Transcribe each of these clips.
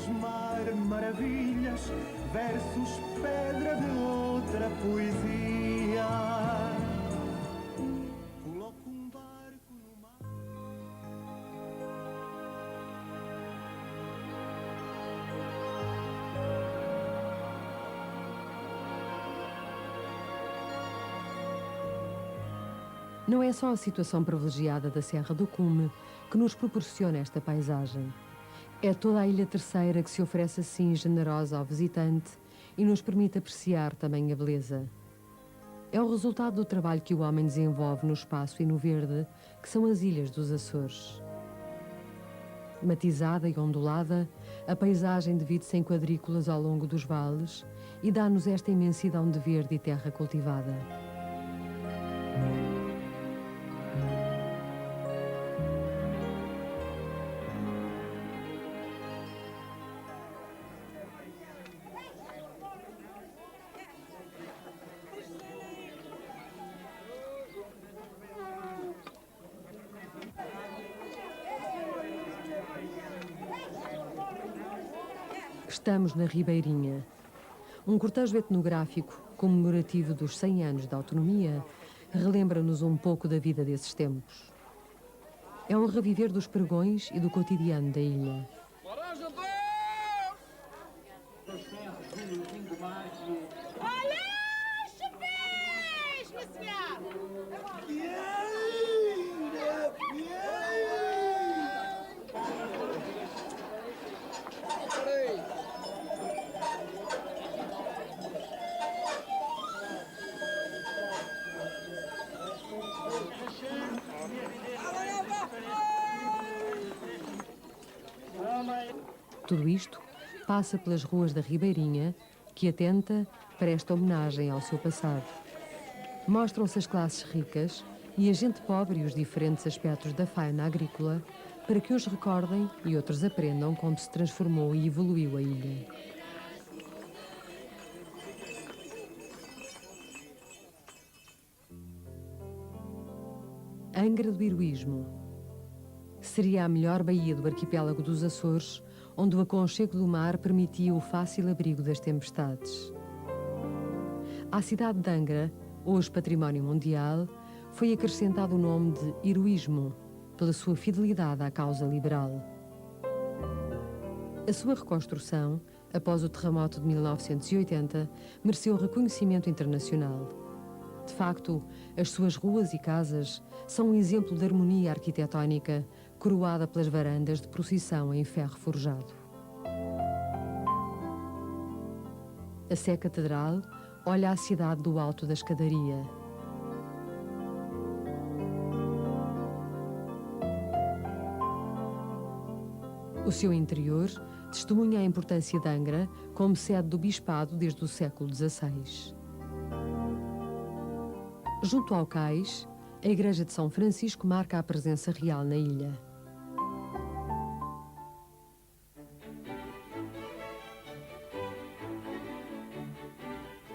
plasmar maravilhas, versos, pedra de outra poesia. Coloco um barco no mar. Não é só a situação privilegiada da Serra do Cume que nos proporciona esta paisagem. É toda a Ilha Terceira que se oferece assim generosa ao visitante e nos permite apreciar também a beleza. É o resultado do trabalho que o homem desenvolve no espaço e no verde, que são as ilhas dos Açores. Matizada e ondulada, a paisagem divide-se em quadrículas ao longo dos vales e dá-nos esta imensidão de verde e terra cultivada. Estamos na Ribeirinha. Um cortejo etnográfico comemorativo dos 100 anos da autonomia relembra-nos um pouco da vida desses tempos. É um reviver dos pregões e do cotidiano da ilha. Tudo isto passa pelas ruas da Ribeirinha, que atenta para esta homenagem ao seu passado. Mostram-se as classes ricas e a gente pobre e os diferentes aspectos da faina agrícola para que uns recordem e outros aprendam como se transformou e evoluiu a ilha. Angra do Heroísmo. Seria a melhor baía do arquipélago dos Açores, onde o aconchego do mar permitia o fácil abrigo das tempestades. À cidade de Angra, hoje património mundial, foi acrescentado o nome de Heroísmo, pela sua fidelidade à causa liberal. A sua reconstrução, após o terremoto de 1980, mereceu reconhecimento internacional. De facto, as suas ruas e casas são um exemplo de harmonia arquitetónica, coroada pelas varandas de procissão em ferro forjado. A Sé Catedral olha a cidade do alto da escadaria. O seu interior testemunha a importância de Angra como sede do bispado desde o século XVI. Junto ao cais, a Igreja de São Francisco marca a presença real na ilha.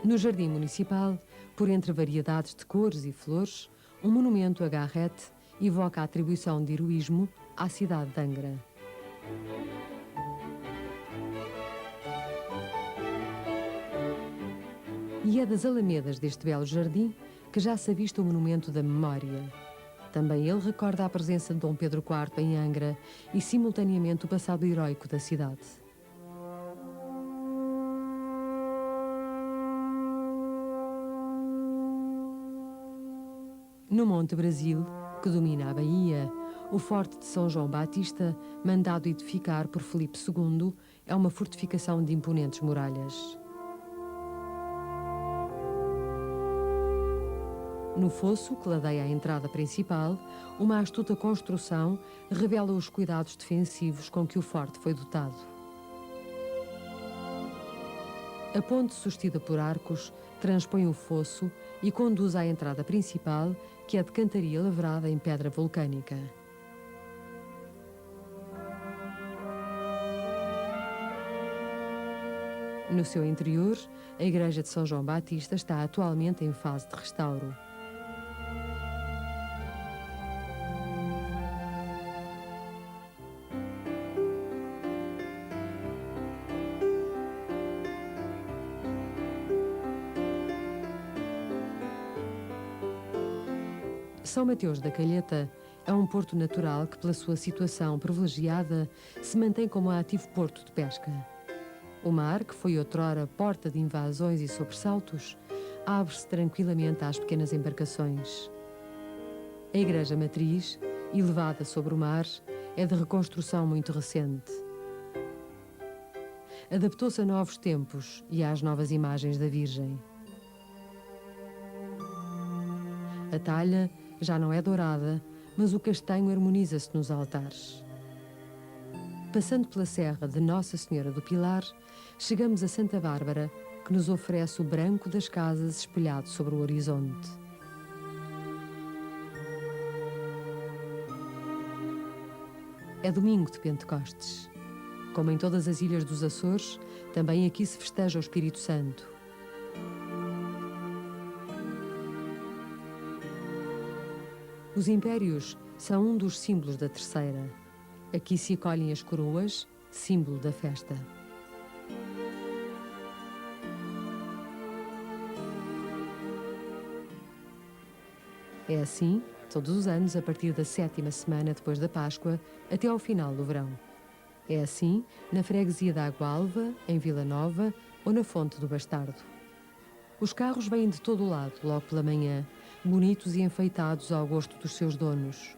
No Jardim Municipal, por entre variedades de cores e flores, um monumento a Garrett evoca a atribuição de heroísmo à cidade de Angra. E é das alamedas deste belo jardim que já se avista o monumento da memória. Também ele recorda a presença de Dom Pedro IV em Angra e, simultaneamente, o passado heroico da cidade. No Monte Brasil, que domina a baía, o Forte de São João Batista, mandado edificar por Filipe II, é uma fortificação de imponentes muralhas. No fosso, que ladeia a entrada principal, uma astuta construção revela os cuidados defensivos com que o forte foi dotado. A ponte, sustida por arcos, transpõe o fosso e conduz à entrada principal, que é de cantaria lavrada em pedra vulcânica. No seu interior, a Igreja de São João Batista está atualmente em fase de restauro. São Mateus da Calheta é um porto natural que, pela sua situação privilegiada, se mantém como ativo porto de pesca. O mar, que foi outrora porta de invasões e sobressaltos, abre-se tranquilamente às pequenas embarcações. A igreja matriz, elevada sobre o mar, é de reconstrução muito recente. Adaptou-se a novos tempos e às novas imagens da Virgem. A talha já não é dourada, mas o castanho harmoniza-se nos altares. Passando pela serra de Nossa Senhora do Pilar, chegamos a Santa Bárbara, que nos oferece o branco das casas espelhado sobre o horizonte. É domingo de Pentecostes. Como em todas as ilhas dos Açores, também aqui se festeja o Espírito Santo. Os impérios são um dos símbolos da terceira. Aqui se acolhem as coroas, símbolo da festa. É assim, todos os anos, a partir da 7ª semana depois da Páscoa, até ao final do verão. É assim na freguesia da Água Alva, em Vila Nova ou na Fonte do Bastardo. Os carros vêm de todo o lado, logo pela manhã, bonitos e enfeitados ao gosto dos seus donos.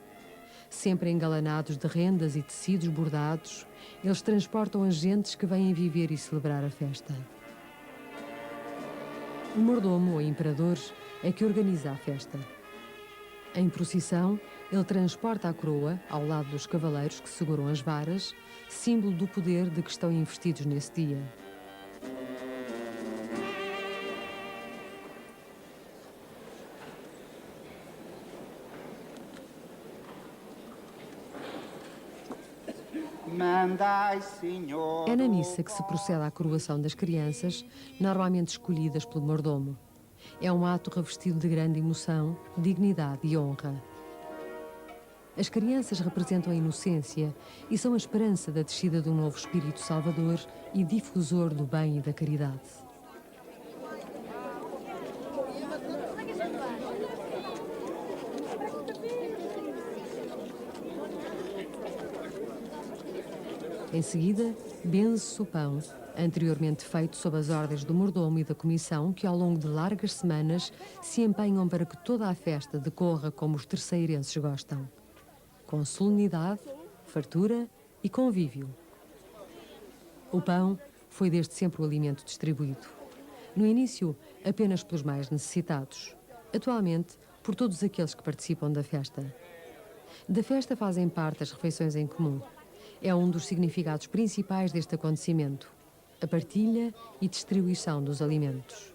Sempre engalanados de rendas e tecidos bordados, eles transportam as gentes que vêm viver e celebrar a festa. O mordomo, ou imperador, é que organiza a festa. Em procissão, ele transporta a coroa ao lado dos cavaleiros que seguram as varas, símbolo do poder de que estão investidos nesse dia. Mandai, Senhor. É na missa que se procede à coroação das crianças, normalmente escolhidas pelo mordomo. É um ato revestido de grande emoção, dignidade e honra. As crianças representam a inocência e são a esperança da descida de um novo espírito salvador e difusor do bem e da caridade. Em seguida, benze-se o pão, anteriormente feito sob as ordens do mordomo e da comissão, que ao longo de largas semanas se empenham para que toda a festa decorra como os terceirenses gostam, com solenidade, fartura e convívio. O pão foi desde sempre o alimento distribuído. No início, apenas pelos mais necessitados. Atualmente, por todos aqueles que participam da festa. Da festa fazem parte as refeições em comum. É um dos significados principais deste acontecimento, a partilha e distribuição dos alimentos.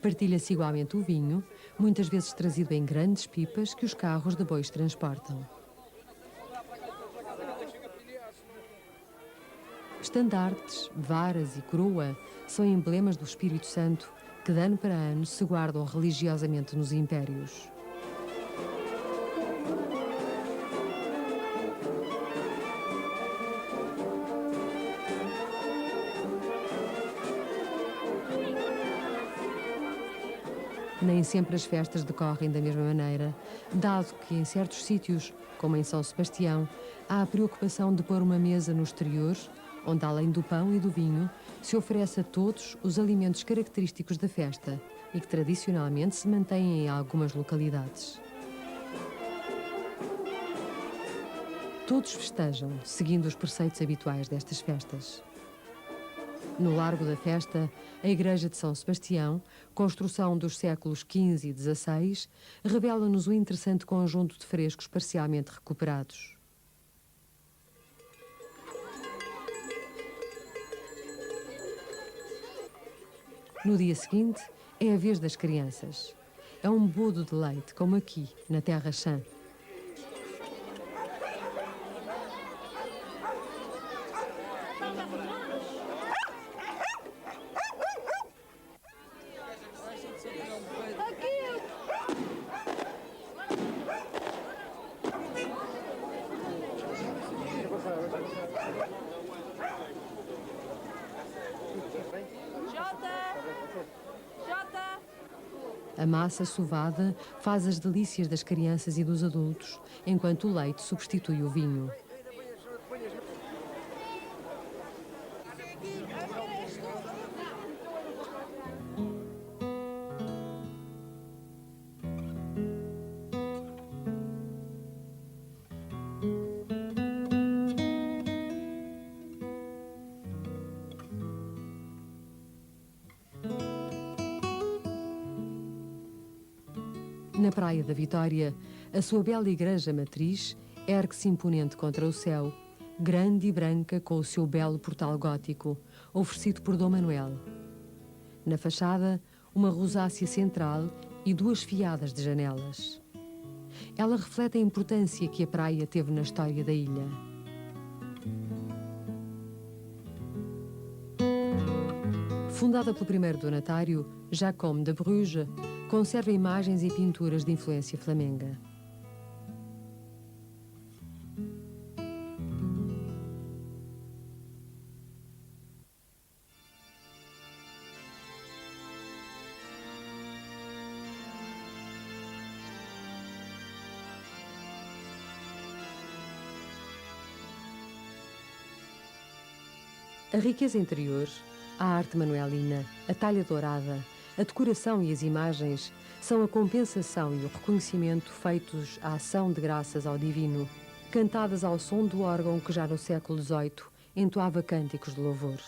Partilha-se igualmente o vinho, muitas vezes trazido em grandes pipas que os carros de bois transportam. Estandartes, varas e coroa são emblemas do Espírito Santo que, de ano para ano, se guardam religiosamente nos impérios. Nem sempre as festas decorrem da mesma maneira, dado que em certos sítios, como em São Sebastião, há a preocupação de pôr uma mesa no exterior, onde além do pão e do vinho, se oferece a todos os alimentos característicos da festa e que tradicionalmente se mantêm em algumas localidades. Todos festejam, seguindo os preceitos habituais destas festas. No Largo da Festa, a Igreja de São Sebastião, construção dos séculos XV e XVI, revela-nos um interessante conjunto de frescos parcialmente recuperados. No dia seguinte, é a vez das crianças. É um bodo de leite, como aqui, na Terra Chã. A massa sovada faz as delícias das crianças e dos adultos, enquanto o leite substitui o vinho. Na Praia da Vitória, a sua bela igreja matriz ergue-se imponente contra o céu, grande e branca com o seu belo portal gótico, oferecido por Dom Manuel. Na fachada, uma rosácea central e duas fiadas de janelas. Ela reflete a importância que a praia teve na história da ilha. Fundada pelo primeiro donatário, Jacome de Bruges, conserva imagens e pinturas de influência flamenga. A riqueza interior, a arte manuelina, a talha dourada, a decoração e as imagens são a compensação e o reconhecimento feitos à ação de graças ao divino, cantadas ao som do órgão que já no século XVIII entoava cânticos de louvor.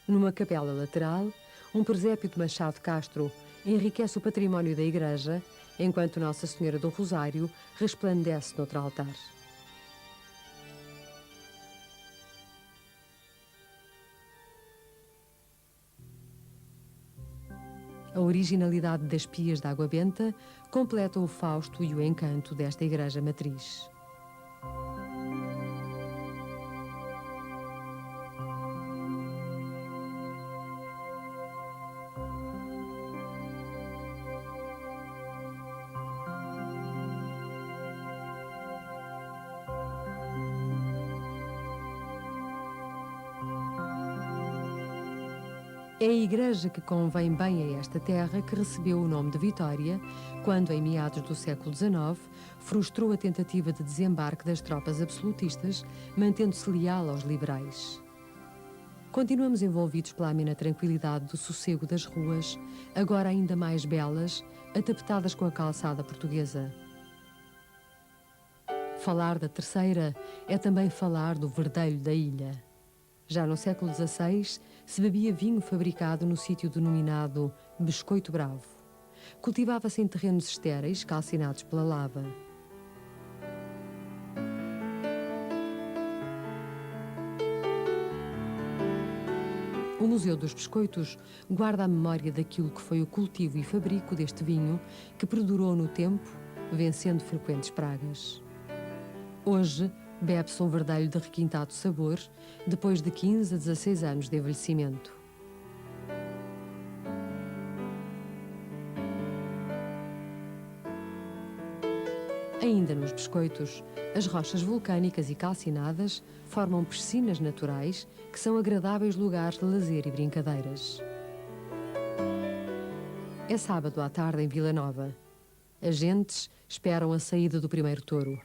Numa capela lateral, um presépio de Machado Castro enriquece o património da igreja, enquanto Nossa Senhora do Rosário resplandece noutro altar. A originalidade das pias de água benta completa o fausto e o encanto desta igreja matriz. É a igreja que convém bem a esta terra que recebeu o nome de Vitória, quando, em meados do século XIX, frustrou a tentativa de desembarque das tropas absolutistas, mantendo-se leal aos liberais. Continuamos envolvidos pela amena tranquilidade do sossego das ruas, agora ainda mais belas, atapeadas com a calçada portuguesa. Falar da Terceira é também falar do verdelho da ilha. Já no século XVI, se bebia vinho fabricado no sítio denominado Biscoito Bravo. Cultivava-se em terrenos estéreis, calcinados pela lava. O Museu dos Biscoitos guarda a memória daquilo que foi o cultivo e fabrico deste vinho, que perdurou no tempo, vencendo frequentes pragas. Hoje, bebe-se um verdelho de requintado sabor, depois de 15 a 16 anos de envelhecimento. Ainda nos biscoitos, as rochas vulcânicas e calcinadas formam piscinas naturais que são agradáveis lugares de lazer e brincadeiras. É sábado à tarde em Vila Nova. As gentes esperam a saída do primeiro touro.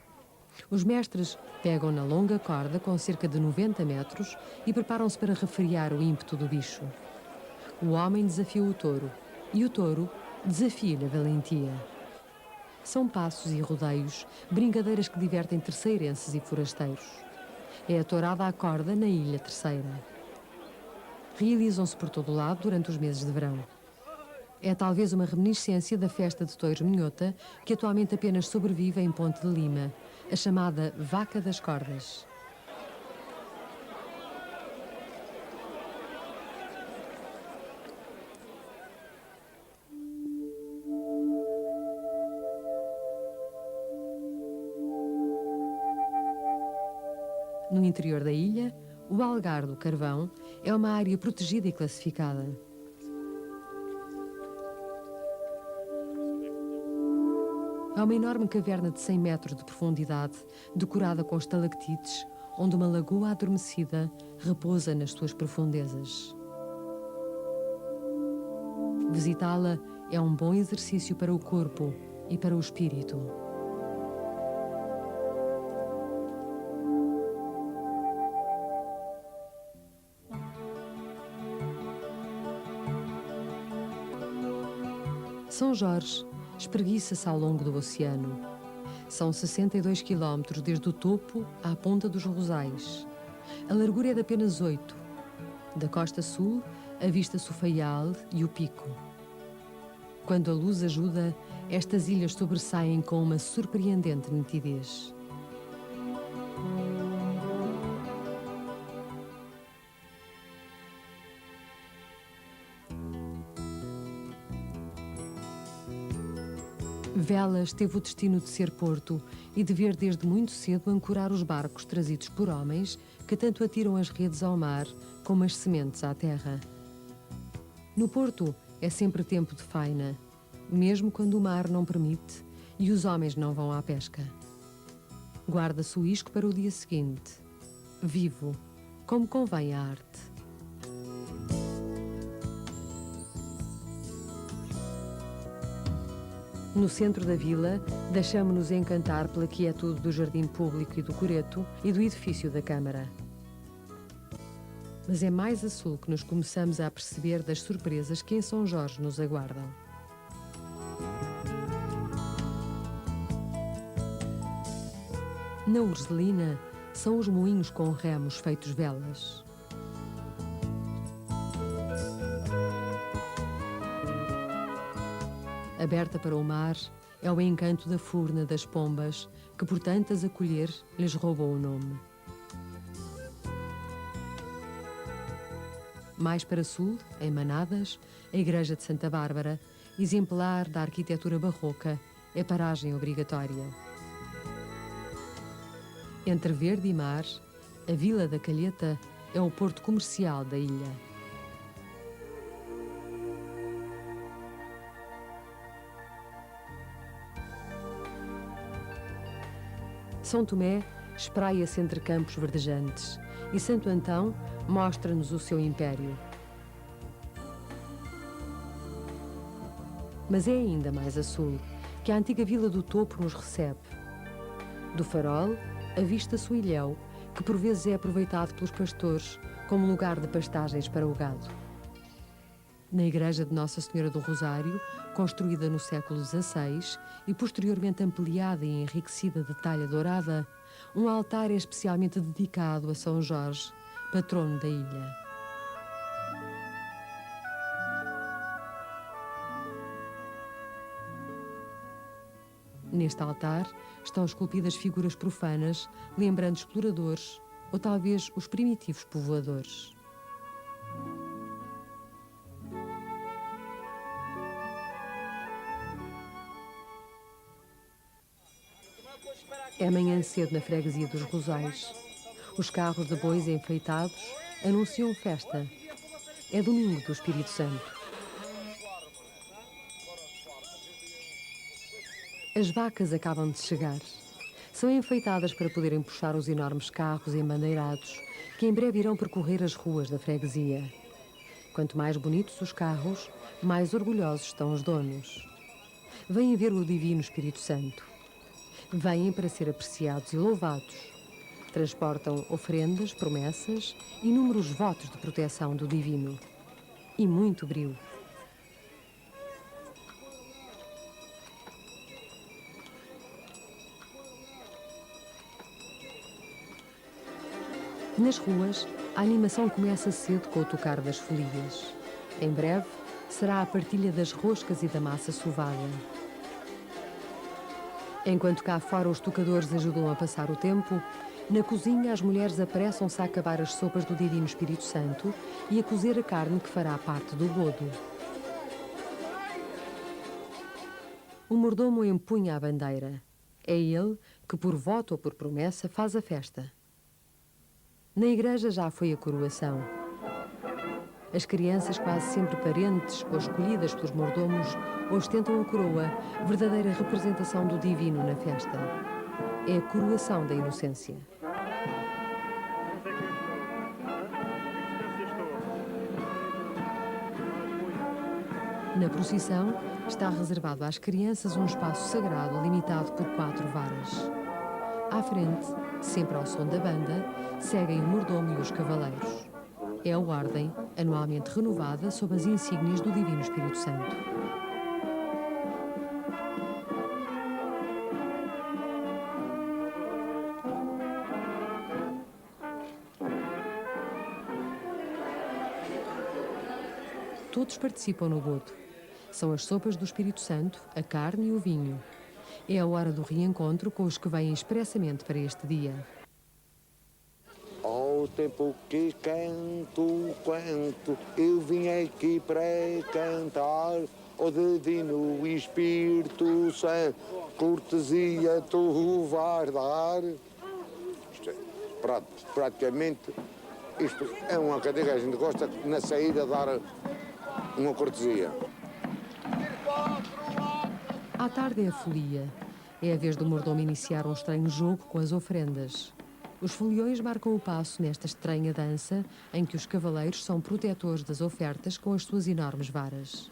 Os mestres pegam na longa corda com cerca de 90 metros e preparam-se para refrear o ímpeto do bicho. O homem desafia o touro e o touro desafia-lhe a valentia. São passos e rodeios, brincadeiras que divertem terceirenses e forasteiros. É a tourada à corda na Ilha Terceira. Realizam-se por todo o lado durante os meses de verão. É talvez uma reminiscência da festa de touros minhota, que atualmente apenas sobrevive em Ponte de Lima, a chamada Vaca das Cordas. No interior da ilha, o Algar do Carvão é uma área protegida e classificada. Há uma enorme caverna de 100 metros de profundidade, decorada com estalactites, onde uma lagoa adormecida repousa nas suas profundezas. Visitá-la é um bom exercício para o corpo e para o espírito. São Jorge espreguiça-se ao longo do oceano. São 62 quilómetros desde o topo à ponta dos Rosais. A largura é de apenas 8. Da costa sul, avista-se o Faial e o Pico. Quando a luz ajuda, estas ilhas sobressaem com uma surpreendente nitidez. Velas teve o destino de ser porto e de ver desde muito cedo ancorar os barcos trazidos por homens que tanto atiram as redes ao mar como as sementes à terra. No porto é sempre tempo de faina, mesmo quando o mar não permite e os homens não vão à pesca. Guarda-se o isco para o dia seguinte, vivo, como convém à arte. No centro da vila, deixamo-nos encantar pela quietude do jardim público e do coreto e do edifício da Câmara. Mas é mais a sul que nos começamos a aperceber das surpresas que em São Jorge nos aguardam. Na Urselina, são os moinhos com remos feitos velas. Aberta para o mar, é o encanto da Furna das Pombas, que por tantas a colher lhes roubou o nome. Mais para sul, em Manadas, a Igreja de Santa Bárbara, exemplar da arquitetura barroca, é paragem obrigatória. Entre verde e mar, a Vila da Calheta é o porto comercial da ilha. São Tomé espraia-se entre campos verdejantes e Santo Antão mostra-nos o seu império. Mas é ainda mais a sul que a antiga Vila do Topo nos recebe. Do farol, avista-se o Ilhéu, que por vezes é aproveitado pelos pastores como lugar de pastagens para o gado. Na igreja de Nossa Senhora do Rosário, construída no século XVI e posteriormente ampliada e enriquecida de talha dourada, um altar é especialmente dedicado a São Jorge, patrono da ilha. Neste altar estão esculpidas figuras profanas, lembrando exploradores ou talvez os primitivos povoadores. É manhã cedo na freguesia dos Rosais. Os carros de bois enfeitados anunciam festa. É domingo do Espírito Santo. As vacas acabam de chegar. São enfeitadas para poderem puxar os enormes carros embandeirados que em breve irão percorrer as ruas da freguesia. Quanto mais bonitos os carros, mais orgulhosos estão os donos. Vêm ver o Divino Espírito Santo. Vêm para ser apreciados e louvados. Transportam oferendas, promessas, inúmeros votos de proteção do Divino. E muito brio. Nas ruas, a animação começa cedo com o tocar das folias. Em breve, será a partilha das roscas e da massa sovada. Enquanto cá fora os tocadores ajudam a passar o tempo, na cozinha as mulheres apressam-se a acabar as sopas do Divino Espírito Santo e a cozer a carne que fará parte do bodo. O mordomo empunha a bandeira. É ele que, por voto ou por promessa, faz a festa. Na igreja já foi a coroação. As crianças, quase sempre parentes ou escolhidas pelos mordomos, ostentam a coroa, verdadeira representação do divino na festa. É a coroação da inocência. Na procissão, está reservado às crianças um espaço sagrado limitado por 4 varas. À frente, sempre ao som da banda, seguem o mordomo e os cavaleiros. É a ordem, anualmente renovada sob as insígnias do Divino Espírito Santo. Todos participam no bodo. São as sopas do Espírito Santo, a carne e o vinho. É a hora do reencontro com os que vêm expressamente para este dia. Ao tempo que canto, eu vim aqui para cantar o Divino Espírito Santo, cortesia tu vais dar. Isto é, praticamente, isto é uma cadeira que a gente gosta na saída dar uma cortesia. À tarde é a folia. É a vez do mordomo iniciar um estranho jogo com as ofrendas. Os foliões marcam o passo nesta estranha dança em que os cavaleiros são protetores das ofertas com as suas enormes varas.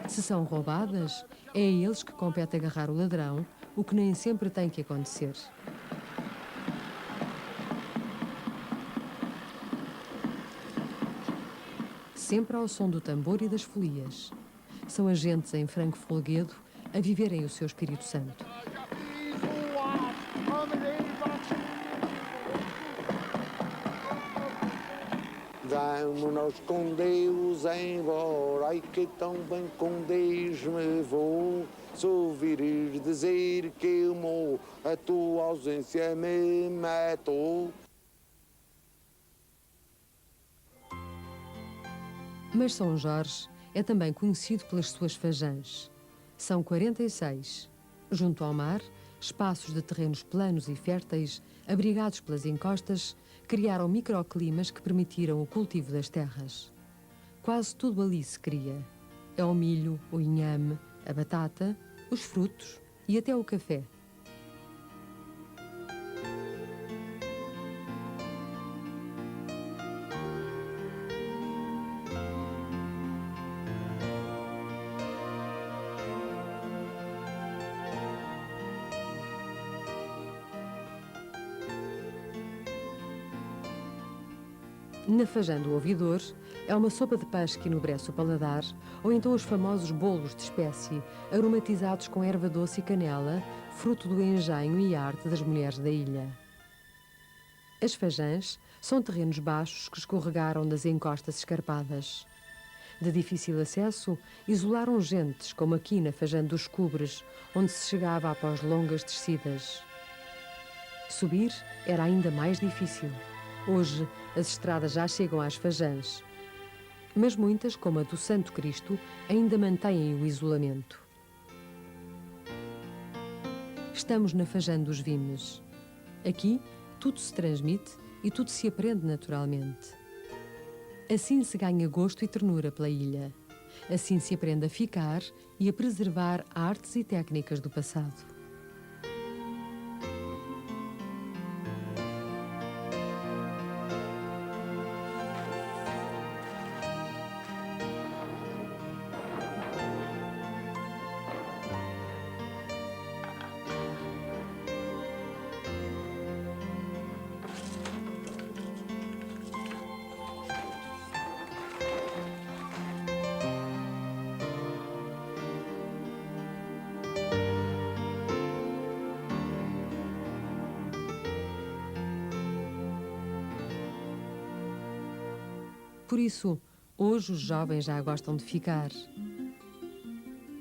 Se são roubadas, é a eles que compete agarrar o ladrão, o que nem sempre tem que acontecer. Sempre ao som do tambor e das folias. São agentes em franco folguedo a viverem o seu Espírito Santo. Vamo-nos com Deus embora, ai que tão bem com Deus me vou. Se ouvires dizer que eu morro, a tua ausência me matou. Mas São Jorge é também conhecido pelas suas fajãs. São 46. Junto ao mar, espaços de terrenos planos e férteis, abrigados pelas encostas, criaram microclimas que permitiram o cultivo das terras. Quase tudo ali se cria. É o milho, o inhame, a batata, os frutos e até o café. Na fajã do ouvidor, é uma sopa de peixe que enobrece o paladar, ou então os famosos bolos de espécie, aromatizados com erva doce e canela, fruto do engenho e arte das mulheres da ilha. As fajãs são terrenos baixos que escorregaram das encostas escarpadas. De difícil acesso, isolaram gentes, como aqui na fajã dos Cubres, onde se chegava após longas descidas. Subir era ainda mais difícil. Hoje, as estradas já chegam às fajãs. Mas muitas, como a do Santo Cristo, ainda mantêm o isolamento. Estamos na fajã dos Vimes. Aqui, tudo se transmite e tudo se aprende naturalmente. Assim se ganha gosto e ternura pela ilha. Assim se aprende a ficar e a preservar artes e técnicas do passado. Por isso, hoje os jovens já gostam de ficar.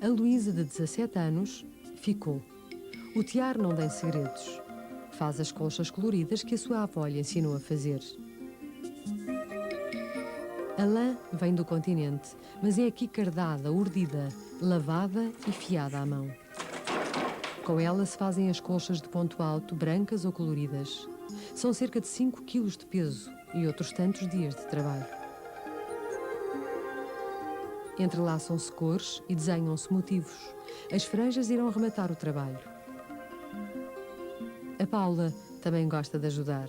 A Luísa, de 17 anos, ficou. O tiar não tem segredos. Faz as colchas coloridas que a sua avó lhe ensinou a fazer. A lã vem do continente, mas é aqui cardada, urdida, lavada e fiada à mão. Com ela se fazem as colchas de ponto alto, brancas ou coloridas. São cerca de 5 quilos de peso e outros tantos dias de trabalho. Entrelaçam-se cores e desenham-se motivos. As franjas irão rematar o trabalho. A Paula também gosta de ajudar.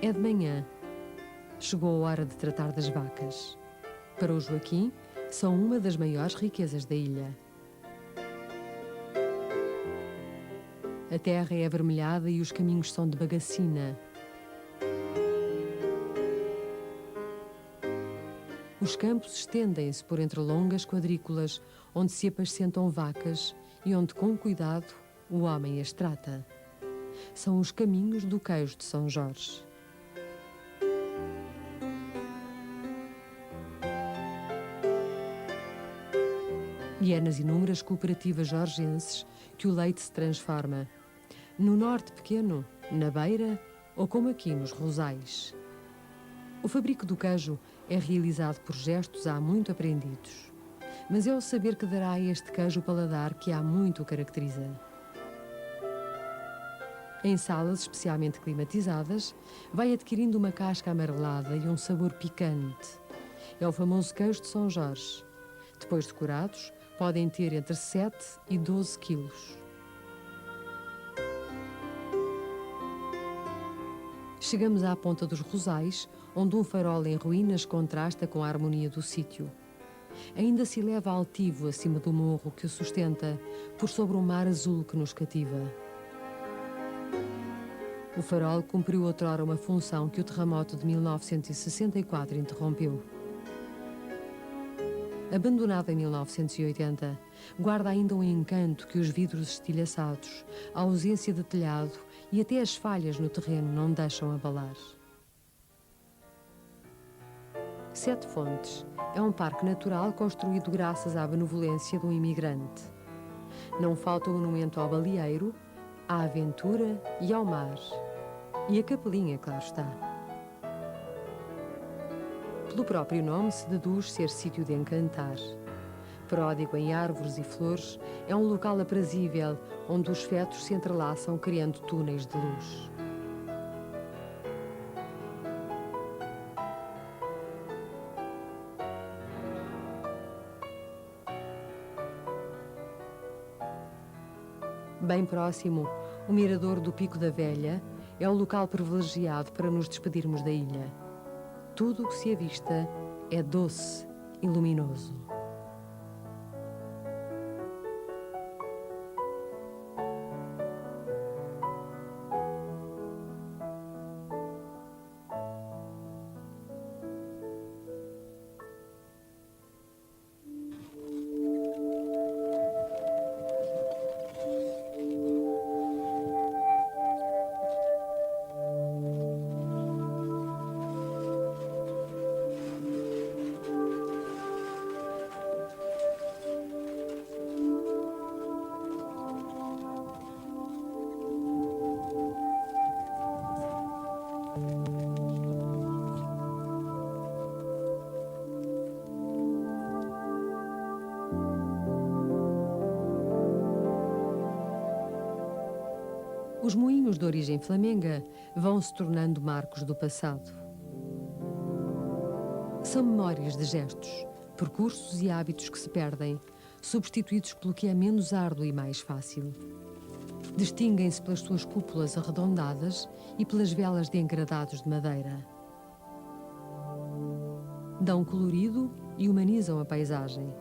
É de manhã. Chegou a hora de tratar das vacas. Para o Joaquim, são uma das maiores riquezas da ilha. A terra é avermelhada e os caminhos são de bagacina. Os campos estendem-se por entre longas quadrículas, onde se apacentam vacas e onde, com cuidado, o homem as trata. São os caminhos do queijo de São Jorge. E é nas inúmeras cooperativas jorgenses que o leite se transforma. No norte pequeno, na beira ou como aqui nos rosais. O fabrico do queijo é realizado por gestos há muito aprendidos. Mas é o saber que dará a este queijo o paladar que há muito o caracteriza. Em salas especialmente climatizadas, vai adquirindo uma casca amarelada e um sabor picante. É o famoso queijo de São Jorge. Depois de curados, podem ter entre 7 e 12 quilos. Chegamos à ponta dos Rosais, onde um farol em ruínas contrasta com a harmonia do sítio. Ainda se eleva altivo acima do morro que o sustenta, por sobre um mar azul que nos cativa. O farol cumpriu outrora uma função que o terremoto de 1964 interrompeu. Abandonado em 1980, guarda ainda um encanto que os vidros estilhaçados, a ausência de telhado e até as falhas no terreno não deixam abalar. Sete Fontes é um parque natural construído graças à benevolência de um imigrante. Não falta o monumento ao baleeiro, à aventura e ao mar. E a capelinha, claro está. Pelo próprio nome se deduz ser sítio de encantar. Pródigo em árvores e flores, é um local aprazível onde os fetos se entrelaçam criando túneis de luz. Bem próximo, o mirador do Pico da Velha é o local privilegiado para nos despedirmos da ilha. Tudo o que se avista é doce e luminoso. Os moinhos de origem flamenga vão se tornando marcos do passado. São memórias de gestos, percursos e hábitos que se perdem, substituídos pelo que é menos árduo e mais fácil. Distinguem-se pelas suas cúpulas arredondadas e pelas velas de engradados de madeira. Dão colorido e humanizam a paisagem.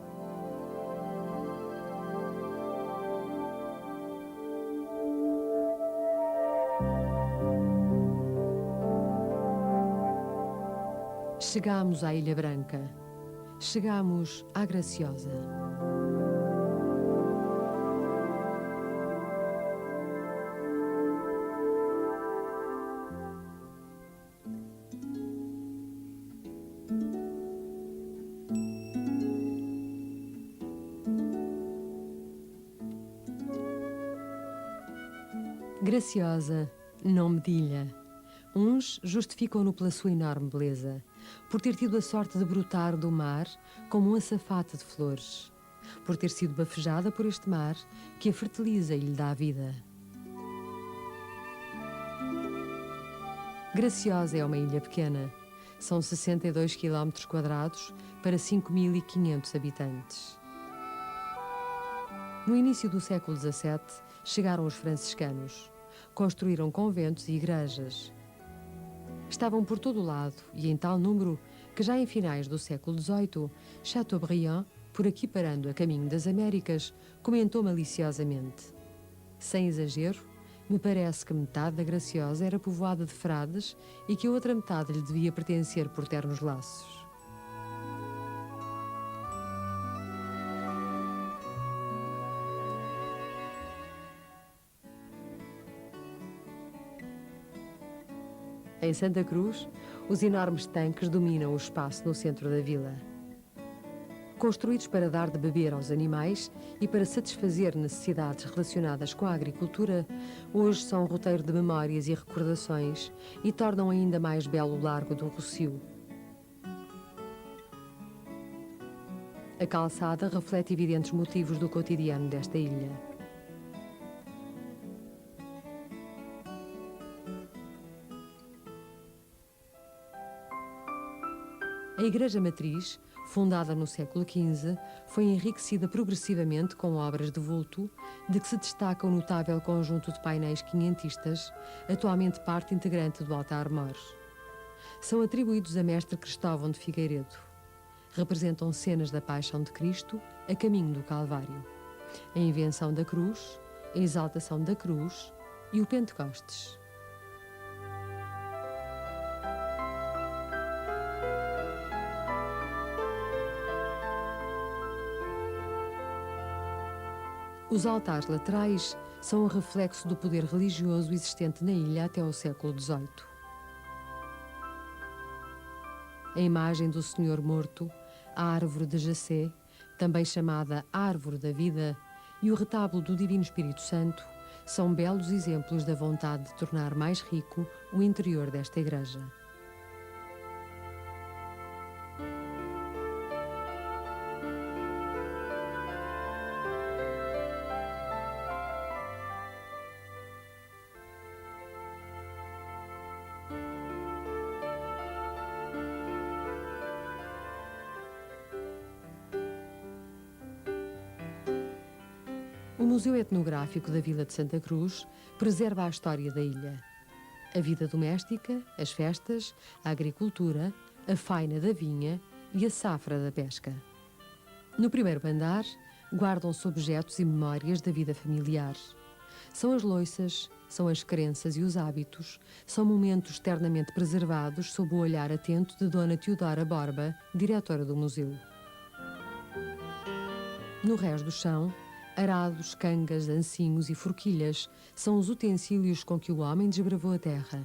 Chegamos à Ilha Branca. Chegamos à Graciosa. Graciosa, não medilha. Uns justificam-no pela sua enorme beleza, por ter tido a sorte de brotar do mar como um açafate de flores, por ter sido bafejada por este mar que a fertiliza e lhe dá vida. Graciosa é uma ilha pequena. São 62 km² para 5.500 habitantes. No início do século XVII, chegaram os franciscanos. Construíram conventos e igrejas. Estavam por todo o lado e em tal número que já em finais do século XVIII, Chateaubriand, por aqui parando a caminho das Américas, comentou maliciosamente: sem exagero, me parece que metade da Graciosa era povoada de frades e que a outra metade lhe devia pertencer por ternos laços. Em Santa Cruz, os enormes tanques dominam o espaço no centro da vila. Construídos para dar de beber aos animais e para satisfazer necessidades relacionadas com a agricultura, hoje são roteiro de memórias e recordações e tornam ainda mais belo o Largo do Rossio. A calçada reflete evidentes motivos do cotidiano desta ilha. A Igreja Matriz, fundada no século XV, foi enriquecida progressivamente com obras de vulto, de que se destaca o notável conjunto de painéis quinhentistas, atualmente parte integrante do altar-mor. São atribuídos a mestre Cristóvão de Figueiredo. Representam cenas da Paixão de Cristo a caminho do Calvário, a invenção da cruz, a exaltação da cruz e o Pentecostes. Os altares laterais são um reflexo do poder religioso existente na ilha até ao século XVIII. A imagem do Senhor morto, a árvore de Jacé, também chamada Árvore da Vida, e o retábulo do Divino Espírito Santo são belos exemplos da vontade de tornar mais rico o interior desta igreja. O Museu Etnográfico da Vila de Santa Cruz preserva a história da ilha. A vida doméstica, as festas, a agricultura, a faina da vinha e a safra da pesca. No primeiro andar, guardam-se objetos e memórias da vida familiar. São as louças, são as crenças e os hábitos, são momentos eternamente preservados sob o olhar atento de Dona Teodora Borba, diretora do museu. No resto do chão, arados, cangas, ancinhos e forquilhas são os utensílios com que o homem desbravou a terra.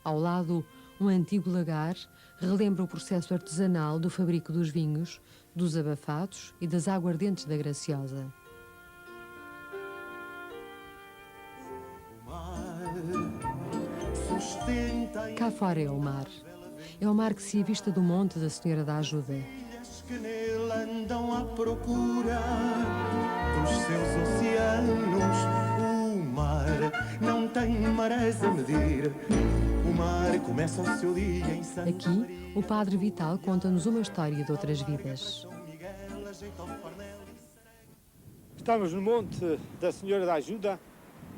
Ao lado, um antigo lagar relembra o processo artesanal do fabrico dos vinhos, dos abafados e das aguardentes da Graciosa. Cá fora é o mar. É o mar que se avista do Monte da Senhora da Ajuda. Que nele andam à procura dos seus oceanos. O mar não tem marés a medir. O mar começa o seu dia em Santa Aqui, Maria. o Padre Vital conta-nos uma história de outras vidas. Estamos no Monte da Senhora da Ajuda.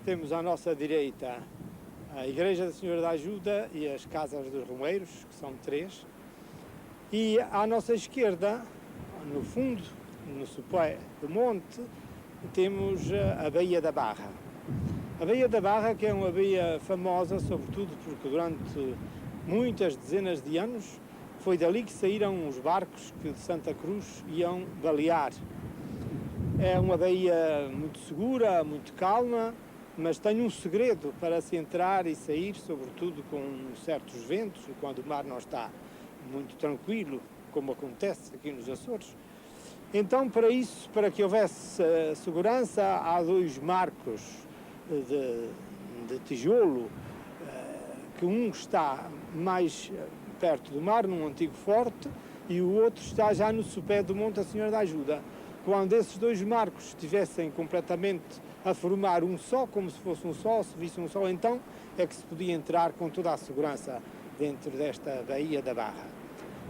Temos à nossa direita a Igreja da Senhora da Ajuda e as Casas dos Romeiros, que são 3. E à nossa esquerda, no fundo, no sopé do monte, temos a Baía da Barra. A Baía da Barra, que é uma baía famosa, sobretudo porque durante muitas dezenas de anos foi dali que saíram os barcos que de Santa Cruz iam balear. É uma baía muito segura, muito calma, mas tem um segredo para se entrar e sair, sobretudo com certos ventos, e quando o mar não está muito tranquilo, como acontece aqui nos Açores. Então, para isso, para que houvesse segurança, há 2 marcos de tijolo, que um está mais perto do mar, num antigo forte, e o outro está já no sopé do Monte da Senhora da Ajuda. Quando esses dois marcos estivessem completamente a formar um só, como se fosse um só, se visse um só, então é que se podia entrar com toda a segurança dentro desta Baía da Barra.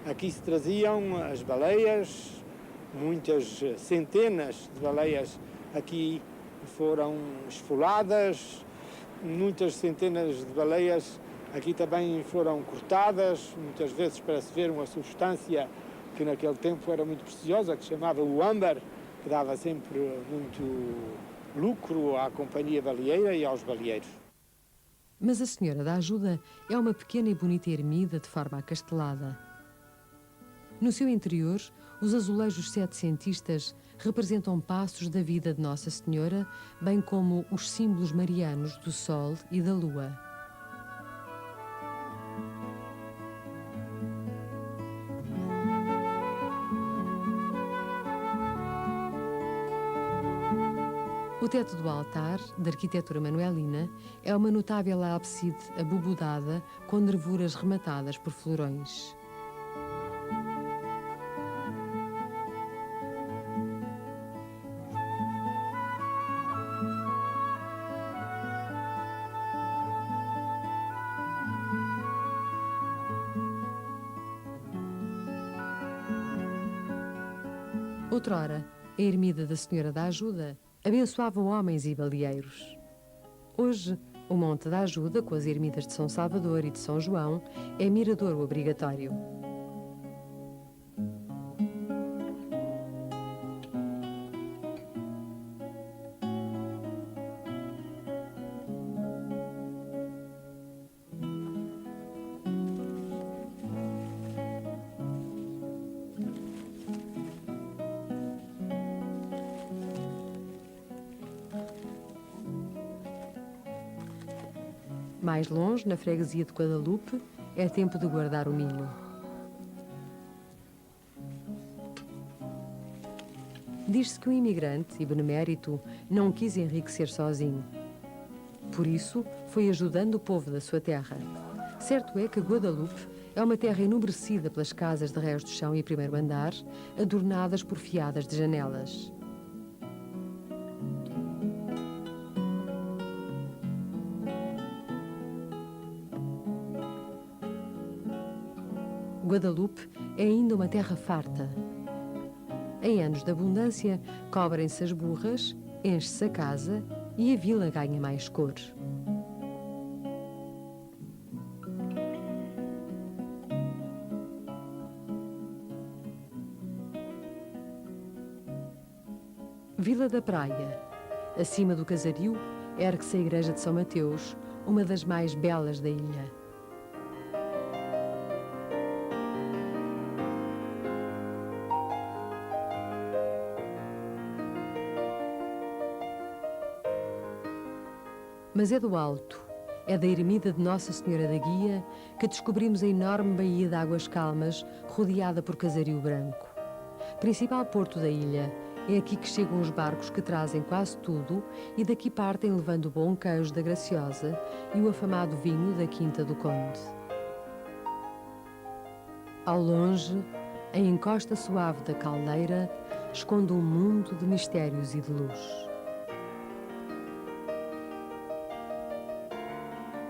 Aqui se traziam as baleias, muitas centenas de baleias aqui foram esfoladas, muitas centenas de baleias aqui também foram cortadas, muitas vezes para se ver uma substância que naquele tempo era muito preciosa, que se chamava o âmbar, que dava sempre muito lucro à companhia baleeira e aos baleeiros. Mas a Senhora da Ajuda é uma pequena e bonita ermida de forma acastelada. No seu interior, os azulejos setecentistas representam passos da vida de Nossa Senhora, bem como os símbolos marianos do Sol e da Lua. O teto do altar, de arquitetura manuelina, é uma notável ábside abobodada com nervuras rematadas por florões. Outrora, a ermida da Senhora da Ajuda abençoava homens e baleeiros. Hoje, o Monte da Ajuda, com as ermidas de São Salvador e de São João, é miradouro obrigatório. Mais longe, na freguesia de Guadalupe, é tempo de guardar o milho. Diz-se que o imigrante e benemérito não quis enriquecer sozinho. Por isso, foi ajudando o povo da sua terra. Certo é que Guadalupe é uma terra enobrecida pelas casas de rés do chão e primeiro andar, adornadas por fiadas de janelas. Guadalupe é ainda uma terra farta. Em anos de abundância, cobrem-se as burras, enche-se a casa e a vila ganha mais cor. Vila da Praia. Acima do casario, ergue-se a igreja de São Mateus, uma das mais belas da ilha. Mas é do alto, é da ermida de Nossa Senhora da Guia, que descobrimos a enorme baía de águas calmas, rodeada por casario branco. Principal porto da ilha, é aqui que chegam os barcos que trazem quase tudo e daqui partem levando o bom queijo da Graciosa e o afamado vinho da Quinta do Conde. Ao longe, a encosta suave da caldeira esconde um mundo de mistérios e de luz.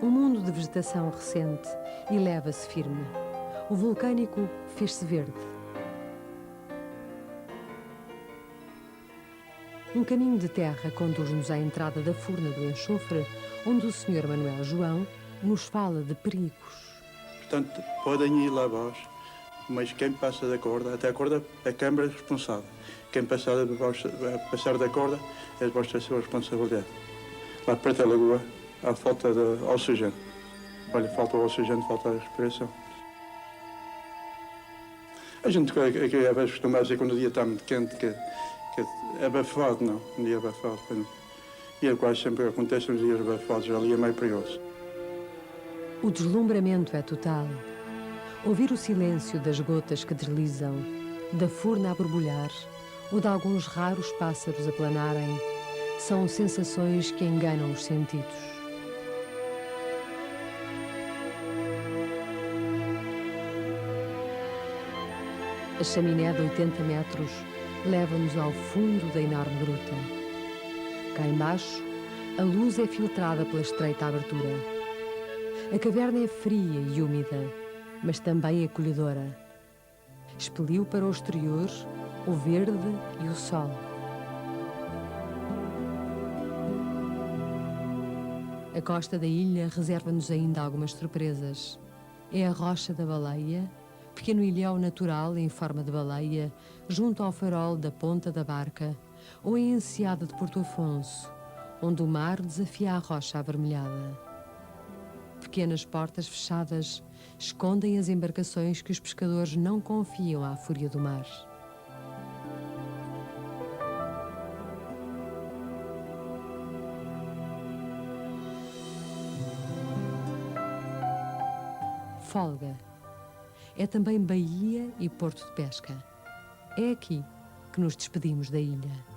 Um mundo de vegetação recente eleva-se firme. O vulcânico fez-se verde. Um caminho de terra conduz-nos à entrada da Furna do Enxofre, onde o Sr. Manuel João nos fala de perigos. Portanto, podem ir lá abaixo, mas quem passa da corda, até a corda, a Câmara é responsável. Quem passar da corda é a vossa responsabilidade. Lá perto da lagoa, há falta de oxigênio. Olha, falta o oxigênio, falta a respiração. A gente aqui é acostumado a dizer quando o dia está muito quente, que é abafado, não. Um dia abafado. E é quase sempre acontece nos dias abafados, ali é meio perigoso. O deslumbramento é total. Ouvir o silêncio das gotas que deslizam, da furna a borbulhar, ou de alguns raros pássaros a planarem, são sensações que enganam os sentidos. A chaminé de 80 metros leva-nos ao fundo da enorme gruta. Cá embaixo, a luz é filtrada pela estreita abertura. A caverna é fria e úmida, mas também acolhedora. Expeliu para o exterior o verde e o sol. A costa da ilha reserva-nos ainda algumas surpresas. É a Rocha da Baleia, pequeno ilhéu natural em forma de baleia, junto ao farol da Ponta da Barca, ou a enseada de Porto Afonso, onde o mar desafia a rocha avermelhada. Pequenas portas fechadas escondem as embarcações que os pescadores não confiam à fúria do mar. Folga. É também baía e porto de pesca. É aqui que nos despedimos da ilha.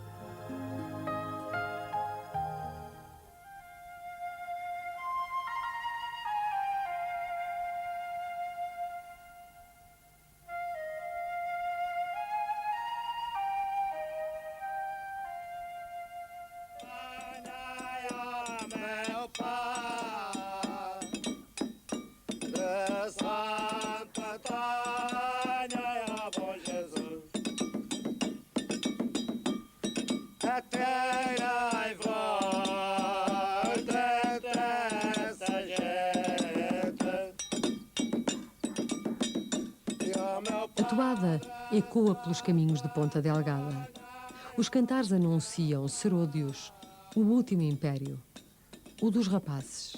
A toada ecoa pelos caminhos de Ponta Delgada. Os cantares anunciam Serôdios, o último império, o dos rapazes.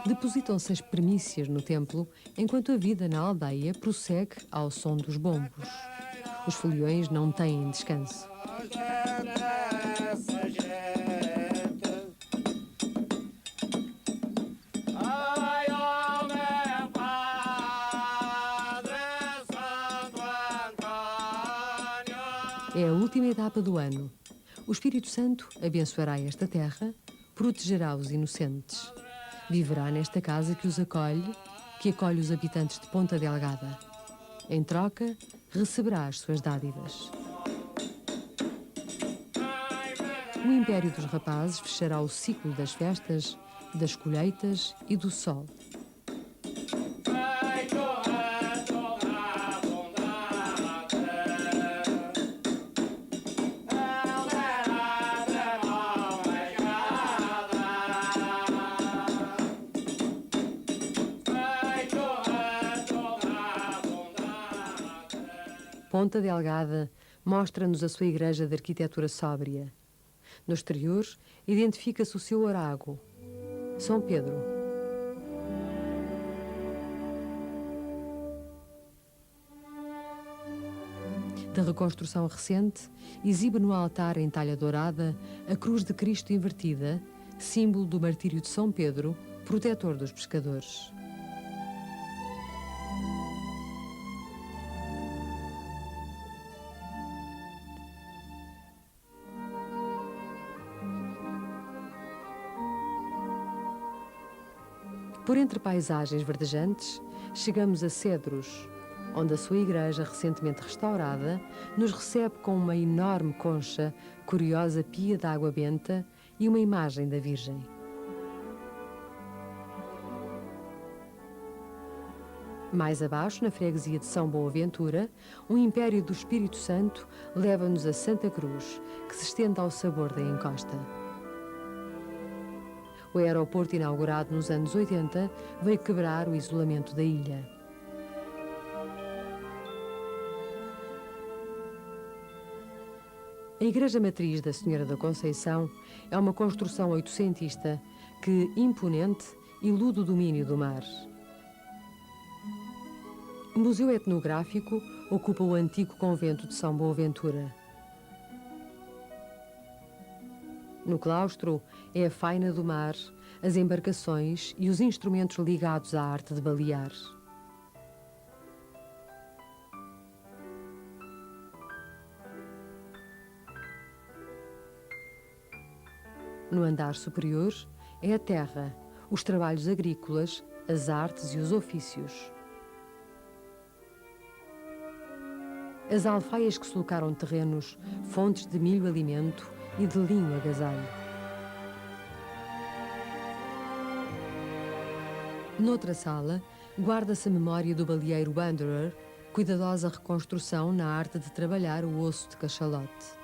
Depositam-se as primícias no templo, enquanto a vida na aldeia prossegue ao som dos bombos. Os foliões não têm descanso. É a última etapa do ano. O Espírito Santo abençoará esta terra, protegerá os inocentes. Viverá nesta casa que os acolhe, que acolhe os habitantes de Ponta Delgada. Em troca, receberá as suas dádivas. O Império dos Rapazes fechará o ciclo das festas, das colheitas e do sol. Ponta Delgada mostra-nos a sua igreja de arquitetura sóbria. No exterior, identifica-se o seu orago, São Pedro. Da reconstrução recente, exibe no altar em talha dourada a cruz de Cristo invertida, símbolo do martírio de São Pedro, protetor dos pescadores. Por entre paisagens verdejantes, chegamos a Cedros, onde a sua igreja, recentemente restaurada, nos recebe com uma enorme concha, curiosa pia de água benta e uma imagem da Virgem. Mais abaixo, na freguesia de São Boaventura, um império do Espírito Santo leva-nos a Santa Cruz, que se estende ao sabor da encosta. O aeroporto, inaugurado nos anos 80, veio quebrar o isolamento da ilha. A Igreja Matriz da Senhora da Conceição é uma construção oitocentista que, imponente, ilude o domínio do mar. O Museu Etnográfico ocupa o antigo convento de São Boaventura. No claustro é a faina do mar, as embarcações e os instrumentos ligados à arte de balear. No andar superior é a terra, os trabalhos agrícolas, as artes e os ofícios. As alfaias que sulcaram terrenos, fontes de milho alimento e de linho agasalho. Noutra sala, guarda-se a memória do baleeiro Wanderer, cuidadosa reconstrução na arte de trabalhar o osso de cachalote.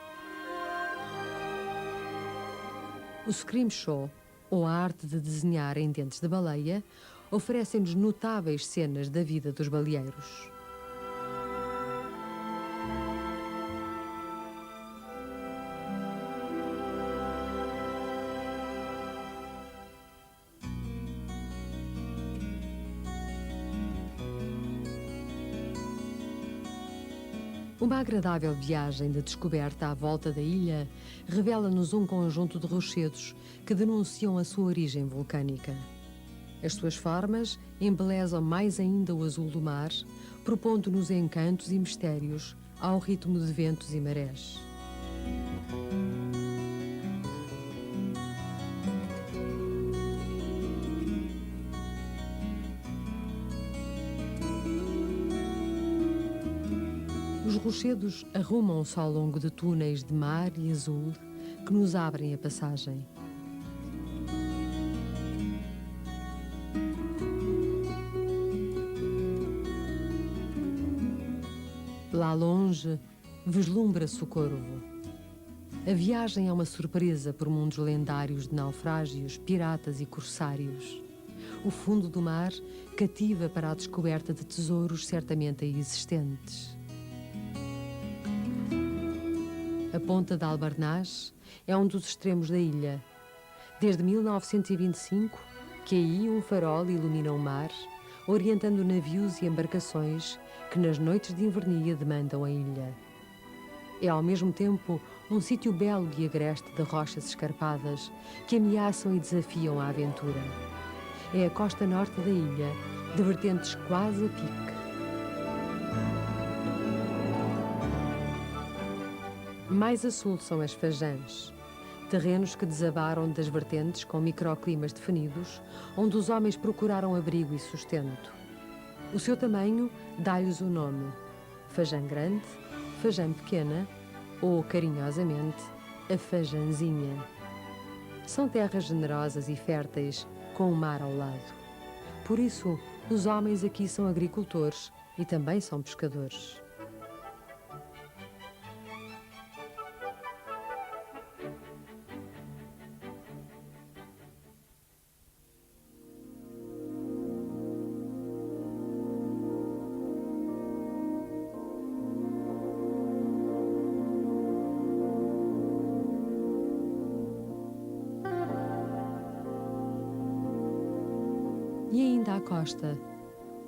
O scrimshaw, ou a arte de desenhar em dentes de baleia, oferecem-nos notáveis cenas da vida dos baleeiros. Uma agradável viagem de descoberta à volta da ilha revela-nos um conjunto de rochedos que denunciam a sua origem vulcânica. As suas formas embelezam mais ainda o azul do mar, propondo-nos encantos e mistérios ao ritmo de ventos e marés. Os rochedos arrumam-se ao longo de túneis de mar e azul que nos abrem a passagem. Lá longe, vislumbra-se o corvo. A viagem é uma surpresa por mundos lendários de naufrágios, piratas e corsários. O fundo do mar cativa para a descoberta de tesouros certamente aí existentes. A ponta de Albarnás é um dos extremos da ilha. Desde 1925, que aí um farol ilumina o mar, orientando navios e embarcações que nas noites de invernia demandam a ilha. É ao mesmo tempo um sítio belo e agreste de rochas escarpadas que ameaçam e desafiam a aventura. É a costa norte da ilha, de vertentes quase a pique. Mais a sul são as fajãs, terrenos que desabaram das vertentes com microclimas definidos, onde os homens procuraram abrigo e sustento. O seu tamanho dá-lhes o nome: fajã grande, fajã pequena ou, carinhosamente, a fajãzinha. São terras generosas e férteis, com o mar ao lado. Por isso, os homens aqui são agricultores e também são pescadores. E ainda à costa,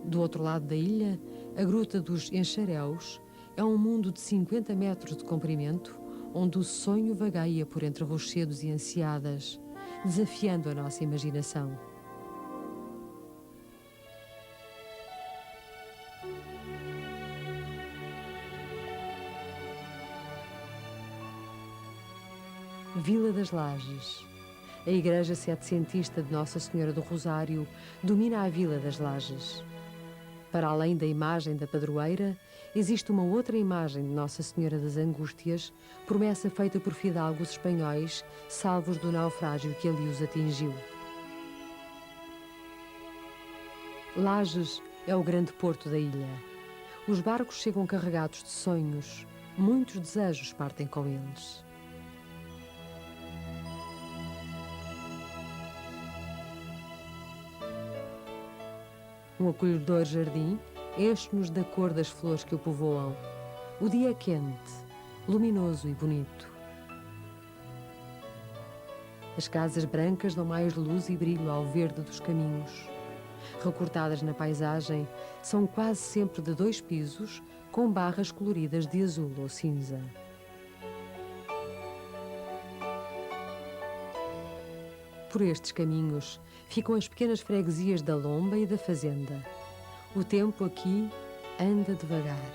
do outro lado da ilha, a Gruta dos Enxaréus é um mundo de 50 metros de comprimento, onde o sonho vagueia por entre rochedos e enseadas, desafiando a nossa imaginação. Vila das Lajes. A igreja setecentista de Nossa Senhora do Rosário domina a Vila das Lajes. Para além da imagem da padroeira, existe uma outra imagem de Nossa Senhora das Angústias, promessa feita por fidalgos espanhóis, salvos do naufrágio que ali os atingiu. Lajes é o grande porto da ilha. Os barcos chegam carregados de sonhos, muitos desejos partem com eles. Um acolhedor jardim enche-nos da cor das flores que o povoam. O dia é quente, luminoso e bonito. As casas brancas dão mais luz e brilho ao verde dos caminhos. Recortadas na paisagem, são quase sempre de 2 pisos, com barras coloridas de azul ou cinza. Por estes caminhos ficam as pequenas freguesias da Lomba e da Fazenda. O tempo aqui anda devagar.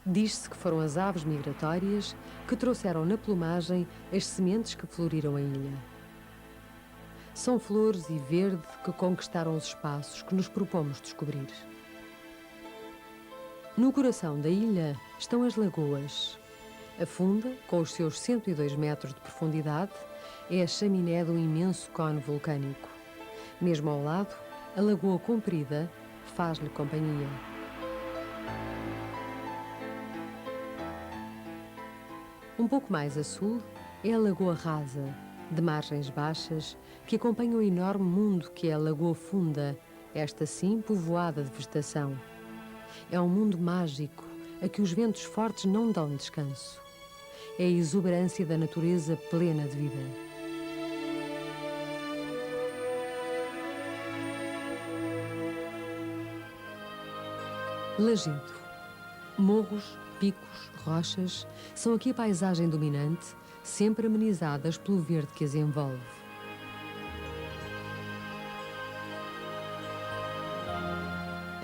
Diz-se que foram as aves migratórias que trouxeram na plumagem as sementes que floriram a ilha. São flores e verde que conquistaram os espaços que nos propomos descobrir. No coração da ilha estão as lagoas. A Funda, com os seus 102 metros de profundidade, é a chaminé de um imenso cone vulcânico. Mesmo ao lado, a Lagoa Comprida faz-lhe companhia. Um pouco mais a sul é a Lagoa Rasa, de margens baixas, que acompanha o enorme mundo que é a Lagoa Funda, esta sim povoada de vegetação. É um mundo mágico, a que os ventos fortes não dão descanso. É a exuberância da natureza plena de vida. Lajedo. Morros, picos, rochas, são aqui a paisagem dominante, sempre amenizadas pelo verde que as envolve.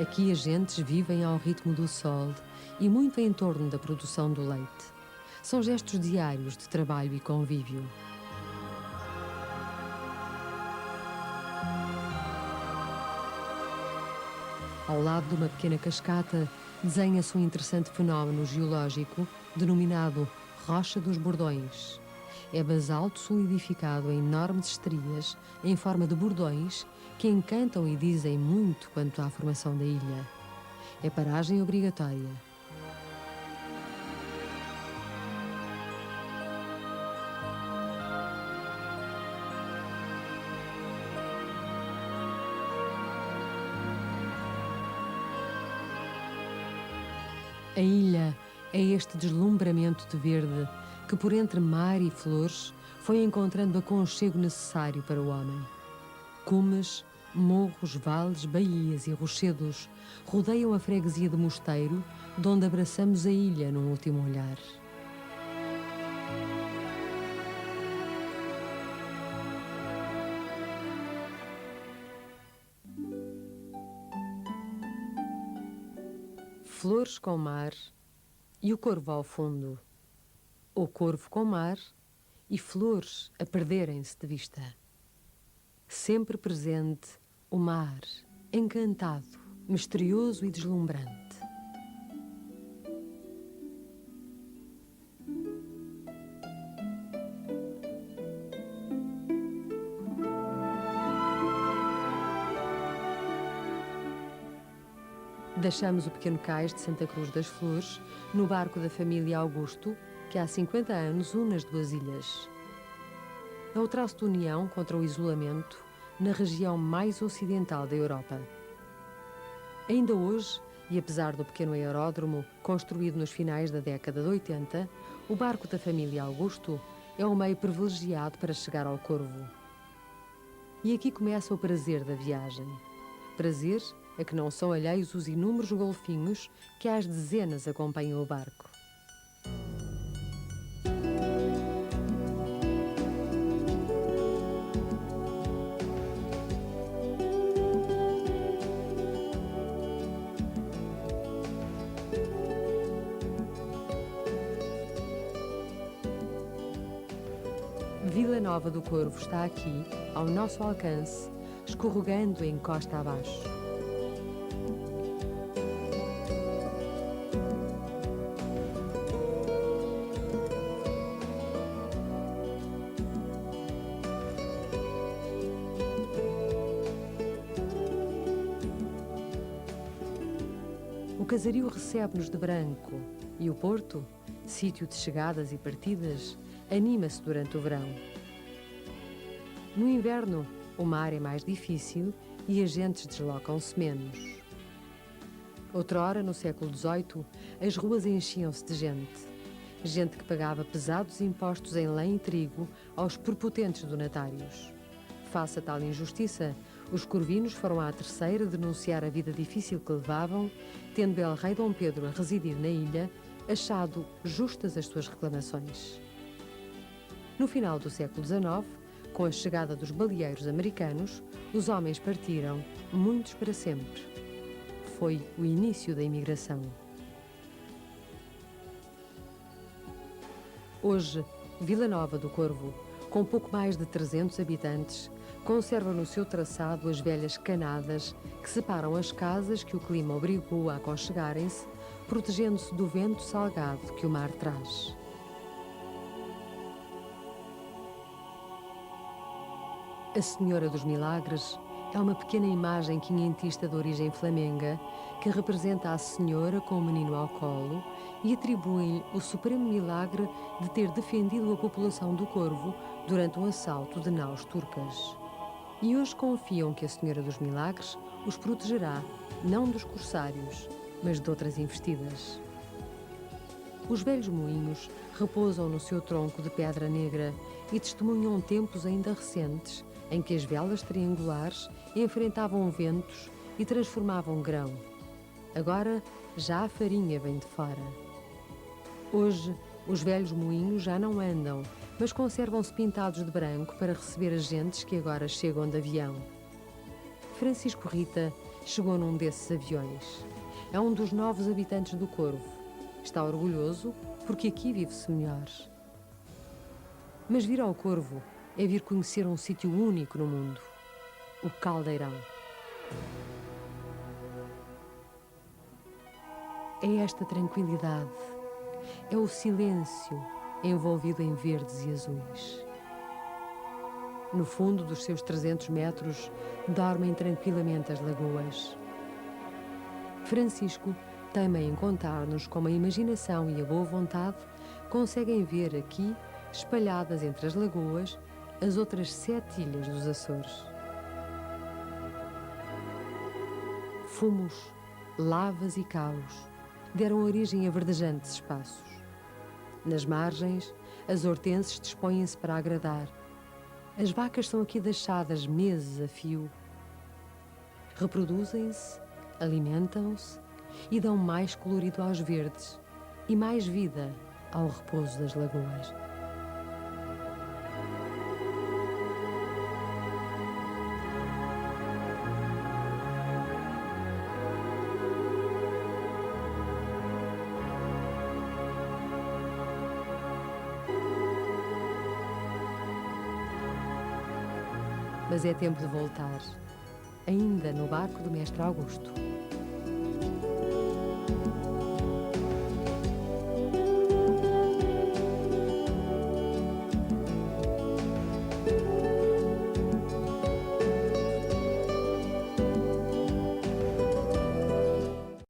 Aqui as gentes vivem ao ritmo do sol e muito em torno da produção do leite. São gestos diários de trabalho e convívio. Ao lado de uma pequena cascata, desenha-se um interessante fenómeno geológico denominado Rocha dos Bordões. É basalto solidificado em enormes estrias em forma de bordões que encantam e dizem muito quanto à formação da ilha. É paragem obrigatória. A ilha é este deslumbramento de verde que, por entre mar e flores, foi encontrando o aconchego necessário para o homem. Cumes, morros, vales, baías e rochedos rodeiam a freguesia de Mosteiro, de onde abraçamos a ilha num último olhar. Flores com mar e o corvo ao fundo, ou corvo com mar e flores a perderem-se de vista. Sempre presente o mar, encantado, misterioso e deslumbrante. Deixamos o pequeno cais de Santa Cruz das Flores no barco da família Augusto, que há 50 anos une as duas ilhas. É o traço de união contra o isolamento na região mais ocidental da Europa. Ainda hoje, e apesar do pequeno aeródromo construído nos finais da década de 80, o barco da família Augusto é um meio privilegiado para chegar ao Corvo. E aqui começa o prazer da viagem. Prazer a que não são alheios os inúmeros golfinhos que às dezenas acompanham o barco. Vila Nova do Corvo está aqui, ao nosso alcance, escorregando em costa abaixo. O casario recebe-nos de branco e o porto, sítio de chegadas e partidas, anima-se durante o verão. No inverno, o mar é mais difícil e as gentes deslocam-se menos. Outrora, no século XVIII, as ruas enchiam-se de gente. Gente que pagava pesados impostos em lã e trigo aos prepotentes donatários. Face a tal injustiça, os corvinos foram à Terceira denunciar a vida difícil que levavam, tendo el rei Dom Pedro a residir na ilha, achado justas as suas reclamações. No final do século XIX, com a chegada dos baleeiros americanos, os homens partiram, muitos para sempre. Foi o início da imigração. Hoje, Vila Nova do Corvo, com pouco mais de 300 habitantes, conserva no seu traçado as velhas canadas que separam as casas que o clima obrigou a aconchegarem-se protegendo-se do vento salgado que o mar traz. A Senhora dos Milagres é uma pequena imagem quinhentista de origem flamenga que representa a Senhora com o menino ao colo e atribui-lhe o supremo milagre de ter defendido a população do Corvo durante um assalto de naus turcas. E hoje confiam que a Senhora dos Milagres os protegerá, não dos corsários, mas de outras investidas. Os velhos moinhos repousam no seu tronco de pedra negra e testemunham tempos ainda recentes em que as velas triangulares enfrentavam ventos e transformavam grão. Agora já a farinha vem de fora. Hoje, os velhos moinhos já não andam, mas conservam-se pintados de branco para receber as gentes que agora chegam de avião. Francisco Rita chegou num desses aviões. É um dos novos habitantes do Corvo. Está orgulhoso porque aqui vive-se melhor. Mas vir ao Corvo é vir conhecer um sítio único no mundo, o Caldeirão. É esta tranquilidade, é o silêncio envolvido em verdes e azuis. No fundo dos seus 300 metros dormem tranquilamente as lagoas. Francisco teima em contar-nos como a imaginação e a boa vontade conseguem ver aqui, espalhadas entre as lagoas, as outras 7 ilhas dos Açores. Fumos, lavas e caos deram origem a verdejantes espaços. Nas margens, as hortenses dispõem-se para agradar. As vacas são aqui deixadas meses a fio. Reproduzem-se, alimentam-se e dão mais colorido aos verdes e mais vida ao repouso das lagoas. Mas é tempo de voltar, ainda no barco do Mestre Augusto.